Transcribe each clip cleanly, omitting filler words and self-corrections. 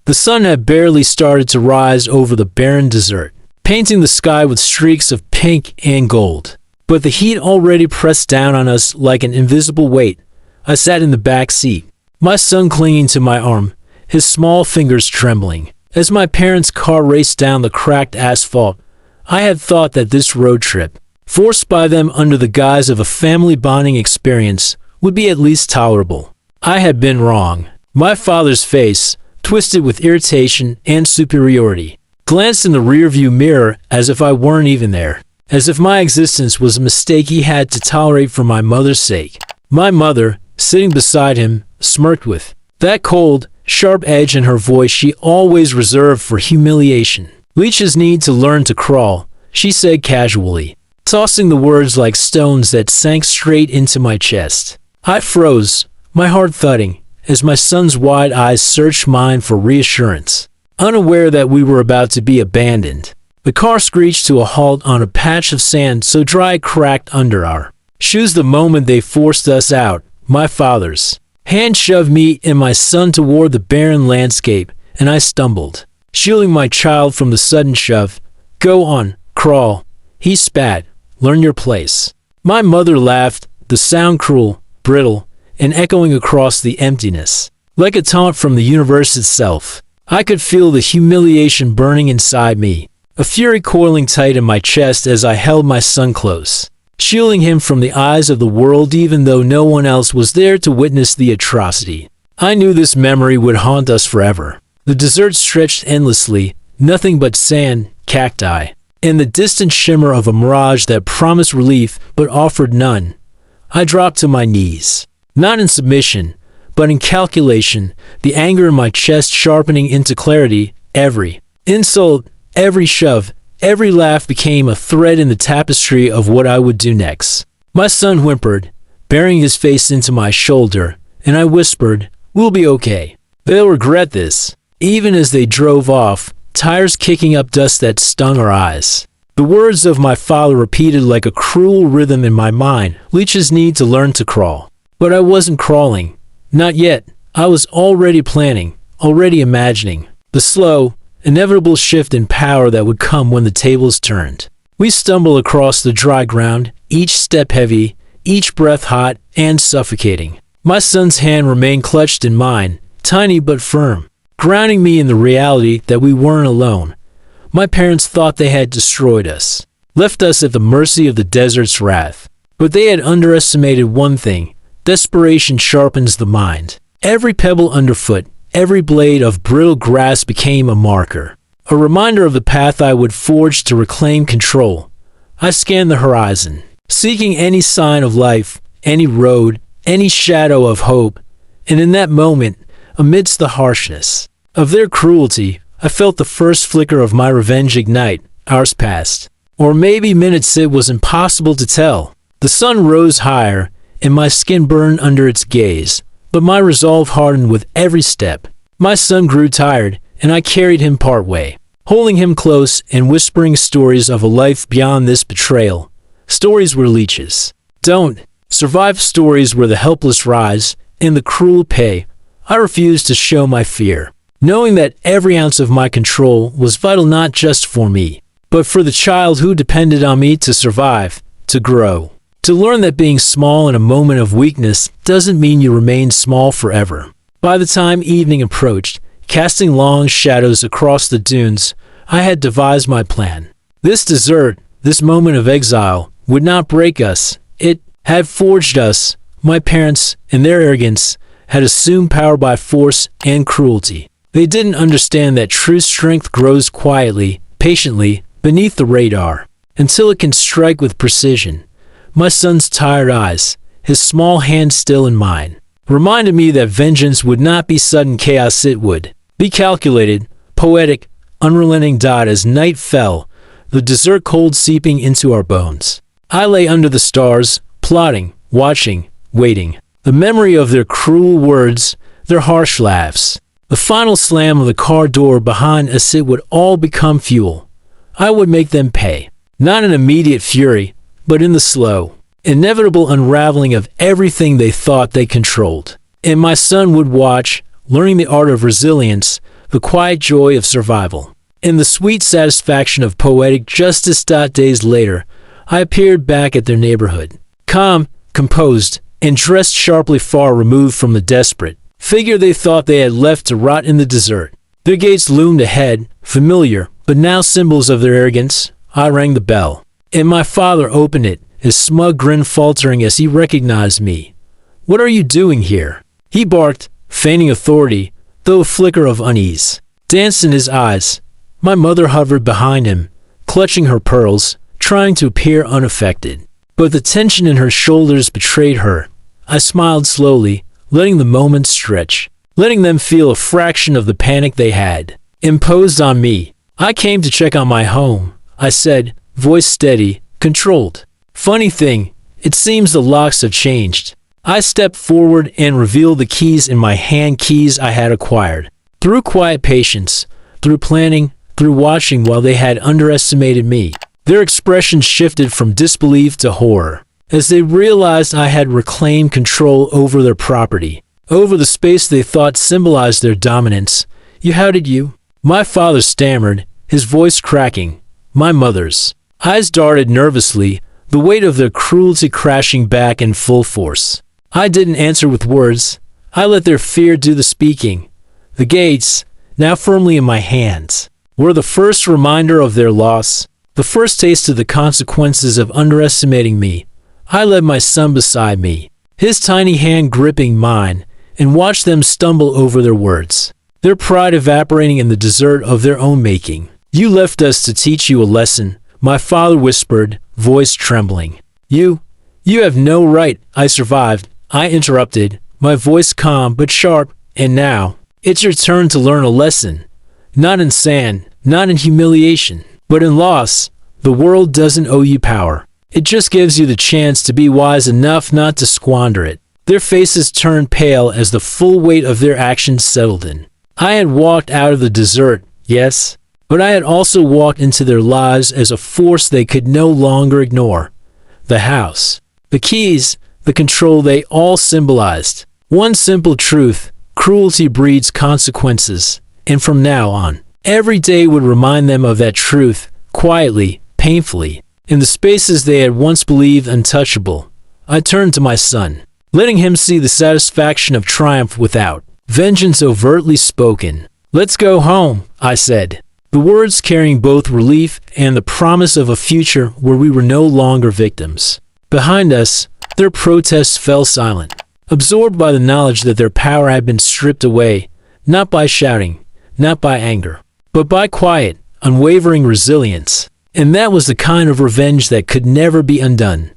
The sun had barely started to rise over the barren desert, painting the sky with streaks of pink and gold. But the heat already pressed down on us like an invisible weight. I sat in the back seat, my son clinging to my arm, his small fingers trembling. As my parents' car raced down the cracked asphalt, I had thought that this road trip, forced by them under the guise of a family bonding experience, would be at least tolerable. I had been wrong. My father's face, twisted with irritation and superiority, glanced in the rearview mirror as if I weren't even there, as if my existence was a mistake he had to tolerate for my mother's sake. My mother, sitting beside him, smirked with that cold, sharp edge in her voice she always reserved for humiliation. "Leeches need to learn to crawl," she said casually, tossing the words like stones that sank straight into my chest. I froze, my heart thudding, as my son's wide eyes searched mine for reassurance, unaware that we were about to be abandoned. The car screeched to a halt on a patch of sand so dry it cracked under our shoes the moment they forced us out. My father's hand shoved me and my son toward the barren landscape, and I stumbled, shielding my child from the sudden shove. "Go on, crawl," he spat. "Learn your place." My mother laughed, the sound cruel, brittle, and echoing across the emptiness, like a taunt from the universe itself. I could feel the humiliation burning inside me, a fury coiling tight in my chest as I held my son close, shielding him from the eyes of the world even though no one else was there to witness the atrocity. I knew this memory would haunt us forever. The desert stretched endlessly, nothing but sand, cacti, and the distant shimmer of a mirage that promised relief but offered none. I dropped to my knees, not in submission, but in calculation, the anger in my chest sharpening into clarity. Every insult, every shove, every laugh became a thread in the tapestry of what I would do next. My son whimpered, burying his face into my shoulder, and I whispered, "We'll be okay. They'll regret this." Even as they drove off, tires kicking up dust that stung our eyes, the words of my father repeated like a cruel rhythm in my mind. "Leeches need to learn to crawl." But I wasn't crawling. Not yet. I was already planning, already imagining the slow, inevitable shift in power that would come when the tables turned. We stumbled across the dry ground, each step heavy, each breath hot and suffocating. My son's hand remained clutched in mine, tiny but firm, grounding me in the reality that we weren't alone. My parents thought they had destroyed us, left us at the mercy of the desert's wrath. But they had underestimated one thing: desperation sharpens the mind. Every pebble underfoot, every blade of brittle grass became a marker, a reminder of the path I would forge to reclaim control. I scanned the horizon, seeking any sign of life, any road, any shadow of hope, and in that moment, amidst the harshness of their cruelty, I felt the first flicker of my revenge ignite. Hours passed, or maybe minutes, it was impossible to tell. The sun rose higher, and my skin burned under its gaze, but my resolve hardened with every step. My son grew tired, and I carried him part way, holding him close and whispering stories of a life beyond this betrayal. Stories where leeches don't survive, stories where the helpless rise and the cruel pay. I refused to show my fear, knowing that every ounce of my control was vital not just for me, but for the child who depended on me to survive, to grow, to learn that being small in a moment of weakness doesn't mean you remain small forever. By the time evening approached, casting long shadows across the dunes, I had devised my plan. This desert, this moment of exile, would not break us. It had forged us. My parents, in their arrogance, had assumed power by force and cruelty. They didn't understand that true strength grows quietly, patiently, beneath the radar, until it can strike with precision. My son's tired eyes, his small hand still in mine, reminded me that vengeance would not be sudden chaos. It would be calculated, poetic, unrelenting. As night fell, the desert cold seeping into our bones, I lay under the stars, plotting, watching, waiting. The memory of their cruel words, their harsh laughs, the final slam of the car door behind us, it would all become fuel. I would make them pay, not in immediate fury, but in the slow, inevitable unraveling of everything they thought they controlled. And my son would watch, learning the art of resilience, the quiet joy of survival, and the sweet satisfaction of poetic justice. Days later, I appeared back at their neighborhood, calm, composed, and dressed sharply, far removed from the desperate figure they thought they had left to rot in the desert. Their gates loomed ahead, familiar, but now symbols of their arrogance. I rang the bell, and my father opened it, his smug grin faltering as he recognized me. "What are you doing here?" he barked, feigning authority, though a flicker of unease danced in his eyes. My mother hovered behind him, clutching her pearls, trying to appear unaffected. But the tension in her shoulders betrayed her. I smiled slowly, letting the moment stretch, letting them feel a fraction of the panic they had imposed on me. "I came to check on my home," I said, voice steady, controlled. "Funny thing, it seems the locks have changed." I stepped forward and revealed the keys in my hand, keys I had acquired through quiet patience, through planning, through watching while they had underestimated me. Their expressions shifted from disbelief to horror as they realized I had reclaimed control over their property, over the space they thought symbolized their dominance. How did you?" My father stammered, his voice cracking. My mother's eyes darted nervously, the weight of their cruelty crashing back in full force. I didn't answer with words. I let their fear do the speaking. The gates, now firmly in my hands, were the first reminder of their loss, the first taste of the consequences of underestimating me. I led my son beside me, his tiny hand gripping mine, and watched them stumble over their words, their pride evaporating in the desert of their own making. "You left us to teach you a lesson," my father whispered, voice trembling. You have no right." I survived. I interrupted, my voice calm but sharp. "And now, it's your turn to learn a lesson. Not in sand, not in humiliation, but in loss. The world doesn't owe you power. It just gives you the chance to be wise enough not to squander it." Their faces turned pale as the full weight of their actions settled in. I had walked out of the desert, yes, but I had also walked into their lives as a force they could no longer ignore. The house, the keys, the control they all symbolized. One simple truth: cruelty breeds consequences, and from now on, every day would remind them of that truth, quietly, painfully. In the spaces they had once believed untouchable, I turned to my son, letting him see the satisfaction of triumph without vengeance overtly spoken. "Let's go home," I said, the words carrying both relief and the promise of a future where we were no longer victims. Behind us, their protests fell silent, absorbed by the knowledge that their power had been stripped away, not by shouting, not by anger, but by quiet, unwavering resilience. And that was the kind of revenge that could never be undone.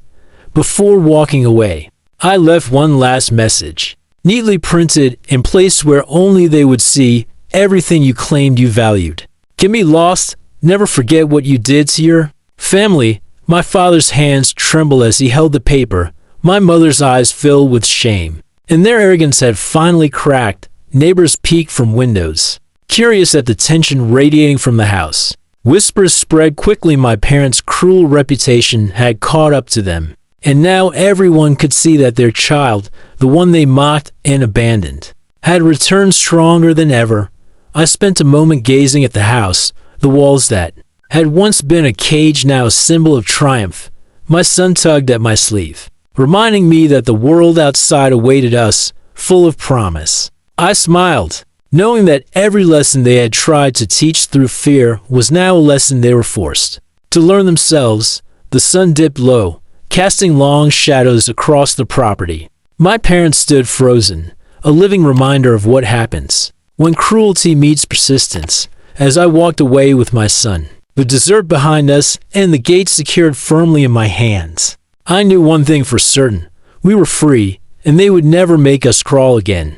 Before walking away, I left one last message, neatly printed and placed where only they would see: everything you claimed you valued can be lost. Never forget what you did to your family. My father's hands trembled as he held the paper. My mother's eyes filled with shame, and their arrogance had finally cracked. Neighbors peeked from windows, curious at the tension radiating from the house. Whispers spread quickly. My parents' cruel reputation had caught up to them, and now everyone could see that their child, the one they mocked and abandoned, had returned stronger than ever. I spent a moment gazing at the house, the walls that had once been a cage, now a symbol of triumph. My son tugged at my sleeve, reminding me that the world outside awaited us, full of promise. I smiled, knowing that every lesson they had tried to teach through fear was now a lesson they were forced to learn themselves. The sun dipped low, casting long shadows across the property. My parents stood frozen, a living reminder of what happens when cruelty meets persistence. As I walked away with my son, the desert behind us and the gates secured firmly in my hands, I knew one thing for certain: we were free, and they would never make us crawl again.